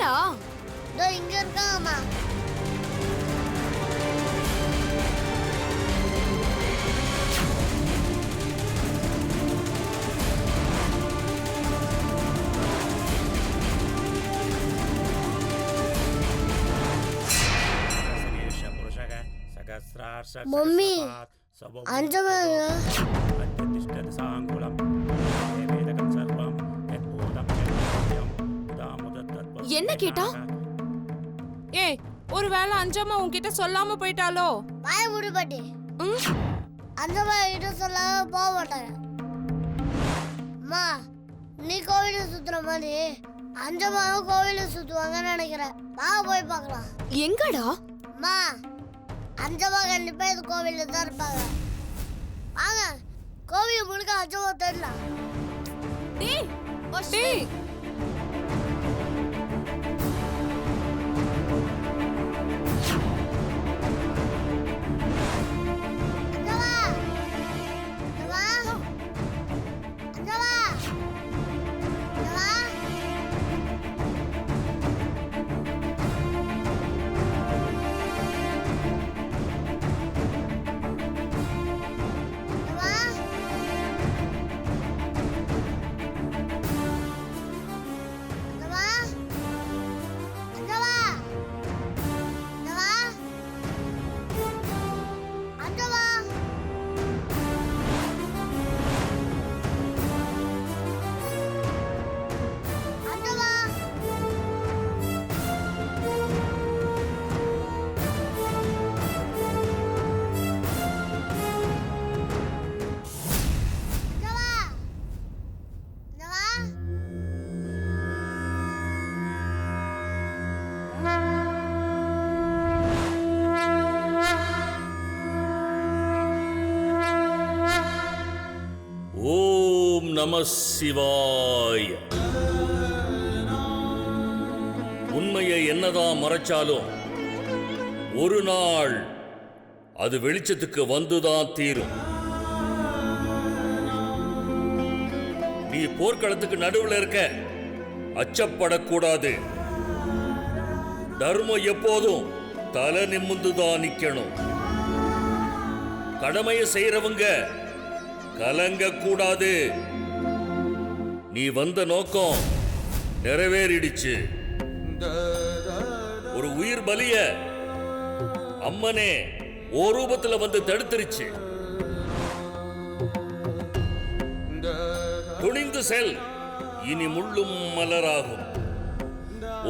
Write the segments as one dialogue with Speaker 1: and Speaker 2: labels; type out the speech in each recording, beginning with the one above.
Speaker 1: எங்கடா?
Speaker 2: இதோ இங்க இருக்காங்கம்மா. மம்மி அஞ்சமாங்க.
Speaker 1: என்ன கேட்டா?
Speaker 3: ஏய், ஒருவேளை அஞ்சம்மா உன்கிட்ட சொல்லாம போயிட்டாலோ?
Speaker 2: வாய மூடு பாட்டி. அஞ்சமா கிட்ட சொல்லாம போக மாட்டாங்க. அம்மா, நீ கோவில சுத்துற மாதிரி அஞ்சமாவும் கோவில சுத்துவாங்கன்னு நினைக்கிறேன். வா போய் பார்க்கலாம்.
Speaker 1: எங்கடா?
Speaker 2: அம்மா, அஞ்சமா கண்டிப்பா இது கோவில்ல தான் இருப்பாங்க. வாங்க, கோவில் முழுக்க அஞ்சமா தேடலாம்.
Speaker 1: டேய்,
Speaker 3: டேய்,
Speaker 4: நம சிவாய. உண்மையை என்னதான் மறைச்சாலும் ஒரு நாள் அது வெளிச்சத்துக்கு வந்துதான் தீரும். நீ போர்க்களத்துக்கு நடுவில் இருக்க, அச்சப்படக்கூடாது. தர்மம் எப்போதும் தலை நிமிர்ந்துதான் நிக்கணும். கடமையை செய்யறவங்க கலங்க கூடாது. நீ வந்த நோக்கம் நிறைவேறிடுச்சு. ஒரு உயிர் பலிய அம்மனே ஒரு ரூபத்துல வந்து தடுத்துருச்சு. துணிந்து செல், இனி முள்ளும் மலராகும்.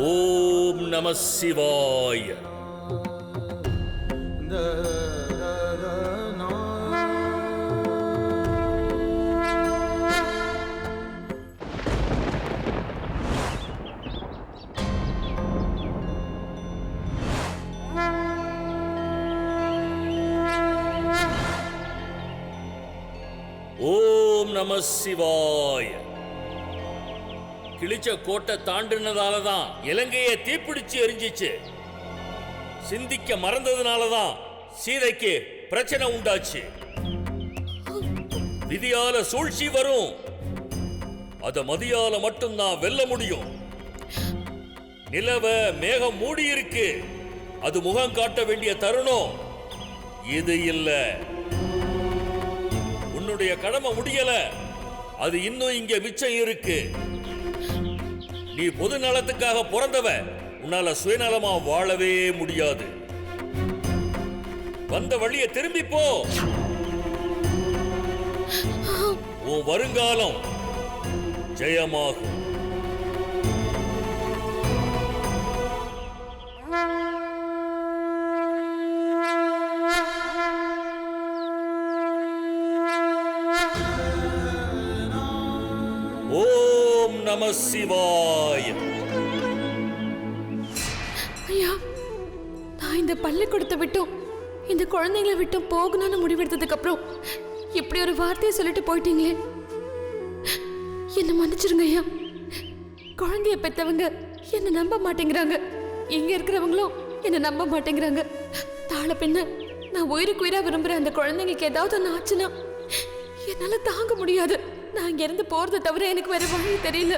Speaker 4: ஓம் நம சிவாய. ஓம் நம சிவாய. கிழிச்ச கோட்டை தாண்டினதாலதான் இலங்கையை தீப்பிடிச்சு எரிஞ்சிச்சு. சிந்திக்க மறந்ததுனாலதான் சீதைக்கு பிரச்சனை உண்டாச்சு. விதியால சூழ்ச்சி வரும், அத மதியால மட்டும்தான் வெல்ல முடியும். நிலவ மேகம் மூடி இருக்கு, அது முகம் காட்ட வேண்டிய தருணம் இது இல்ல. உன்னுடைய கடமை முடியல, அது இன்னும் இங்க மிச்சம் இருக்கு. நீ பொது நலத்துக்காக பிறந்தவ, உன்னால சுயநலமா வாழவே முடியாது. வந்த வழியை திரும்பி போ. உன் வருங்காலம் ஜெயமாகும். ஓம் நம சிவாய.
Speaker 1: ஐயா, நான் இந்த பள்ளிக்கூடத்தை விட்டும் இந்த குழந்தைங்களை விட்டும் போகணும்னு முடிவெடுத்ததுக்கு அப்புறம் இப்படி ஒரு வார்த்தையை சொல்லிட்டு போயிட்டீங்களே, என்ன மன்னிச்சிருங்க ஐயா. குழந்தைய பெற்றவங்க என்ன நம்ப மாட்டேங்கிறாங்க, இங்க இருக்கிறவங்களும் என்ன நம்ப மாட்டேங்கிறாங்க. தாழ பின்ன நான் உயிருக்கு உயிரா விரும்புற அந்த குழந்தைங்களுக்கு ஏதாவது ஒன்று ஆச்சுன்னா என்னால தாங்க முடியாது. நான் இங்க இருந்து போறதை தவிர எனக்கு வேற வழி தெரியல.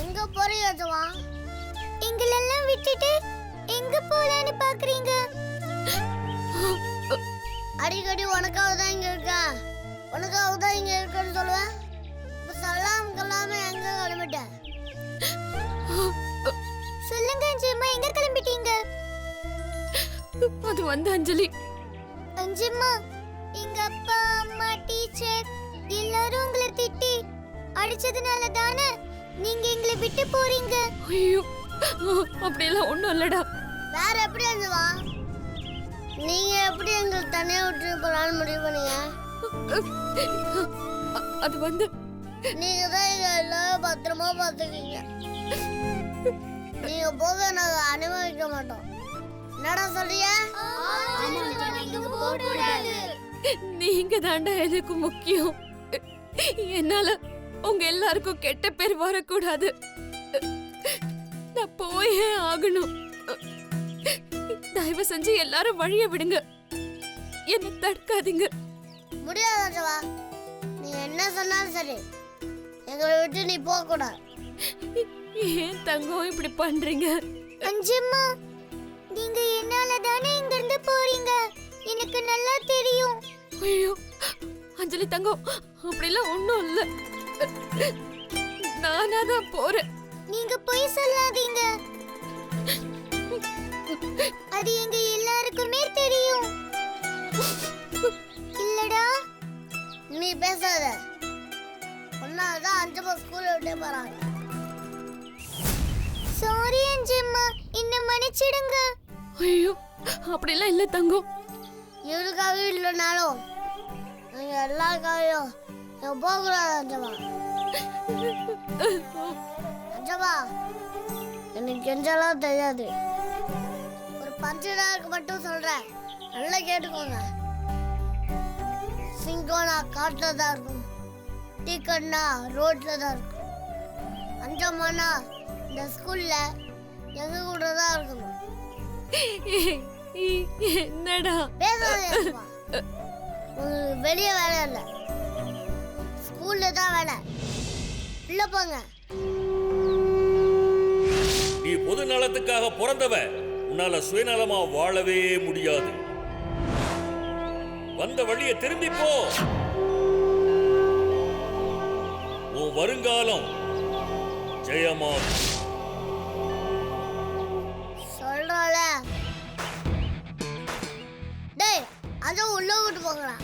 Speaker 2: எங்க போறீங்க அஞ்சம்மா? எங்களெல்லாம் விட்டுட்டு எங்க போலான்னு பாக்குறீங்க? அடிக்கடி உனக்காக தான் இங்க இருக்கேன், உனக்காக தான் இங்க இருக்கேன்னு சொல்லுவேன். இப்ப சொல்லாம கொள்ளாம எங்க கிளம்பிட்ட? சொல்லுங்க அஞ்சம்மா, எங்க கிளம்பிட்டீங்க?
Speaker 1: அது வந்து அஞ்சலி,
Speaker 2: அஞ்சம்மா, எங்க அப்பா அம்மா டீச்சர் எல்லாரும் உங்களை திட்டி அடிச்சதுனால தானே நீங்க எங்களை விட்டு போறீங்க.
Speaker 1: ஐயோ அப்படியெல்லாம் ஒண்ணும் இல்லடா.
Speaker 2: வேற எப்படி அஞ்சம்மா? நீங்க எப்படி எங்களை தனியா விட்டு போலான்னு முடிவு பண்ணீங்க?
Speaker 1: அது வந்து
Speaker 2: நீங்க தான் எங்க எல்லாரும் பத்திரமா பாத்துக்கீங்க. நீங்க போக நாங்க அனுமதிக்க மாட்டோம். என்னடா சொல்றியா?
Speaker 1: நீங்க தாண்டா எனக்கு முக்கியம். என்னால உங்க எல்லாருக்கும் கெட்ட பேர் வரக்கூடாது. நான் போயே ஆகணும். தயவு செஞ்சு எல்லாரும் வழிய விடுங்க, என்ன தடுக்காதீங்க.
Speaker 2: முடியாது அஞ்சவா, நீ என்ன சொன்னாலும் சரி, எங்களை விட்டு நீ போக கூடாது.
Speaker 1: ஏன் தங்கம் இப்படி பண்றீங்க?
Speaker 2: அஞ்சம்மா, நீங்க என்னால தானே இங்க இருந்து போறீங்க, எனக்கு நல்லா தெரியும்.
Speaker 1: ஐயோ அஞ்சலி தங்கம், அப்படிலாம் ஒண்ணும் இல்ல. நானா தான் போறேன்.
Speaker 2: நீங்க போய் சொல்லாதீங்க, அது எங்க எல்லாருக்குமே தெரியும். இல்லடா, நீ பேசாத. ஒன்னாதான் அஞ்சம்மா ஸ்கூல்ல விட்டே போறாங்க. சாரி அஞ்சம்மா, என்ன மன்னிச்சிடுங்க.
Speaker 1: ஐயோ அப்படிலாம் இல்ல தங்கம்.
Speaker 2: இவருக்காகவே இல்லைனாலும் நீங்க எல்லாருக்காகவும் போகக்கூடாது அஞ்சம்மா. அஞ்சம்மா, எனக்கு கெஞ்சலாம் தெரியாது. ஒரு பஞ்சனாருக்கு மட்டும் சொல்றேன், நல்லா கேட்டுக்கோங்க. சிங்கோனா காட்டுல தான் இருக்கும், டீக்கண்ணா ரோட்ல தான் இருக்கும். அஞ்சம்மானா இந்த ஸ்கூல்ல எங்க கூட தான் இருக்கணும்.
Speaker 1: என்னடா
Speaker 2: பேசாதே அம்மா. உங்களுக்கு வெளியே வேலை இல்லை, ஸ்கூல்ல தான் வேலை. உள்ள போங்க.
Speaker 4: நீ பொது நலத்துக்காக பிறந்தவ, உன்னால சுயநலமா வாழவே முடியாது. வந்த வழியை திரும்பி போ. உன் வருங்காலம் ஜெயமாகும்.
Speaker 2: சொல்றோல. டேய், அது உள்ள விட்டு போங்கடா.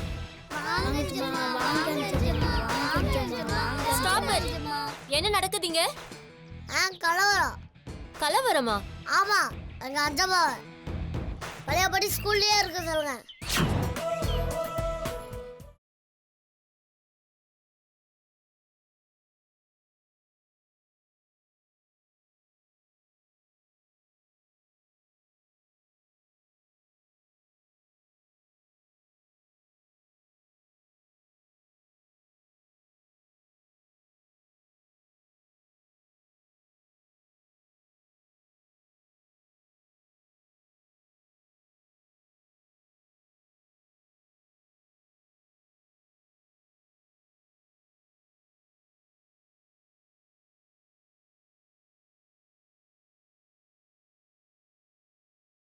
Speaker 5: Stop it. என்ன நடக்குதுங்க?
Speaker 2: கலவரம்.
Speaker 5: கலவரமா?
Speaker 2: ஆமா, எங்க அஞ்சம்மாவை பழையபடி ஸ்கூல்லயே இருக்க சொல்லுங்க.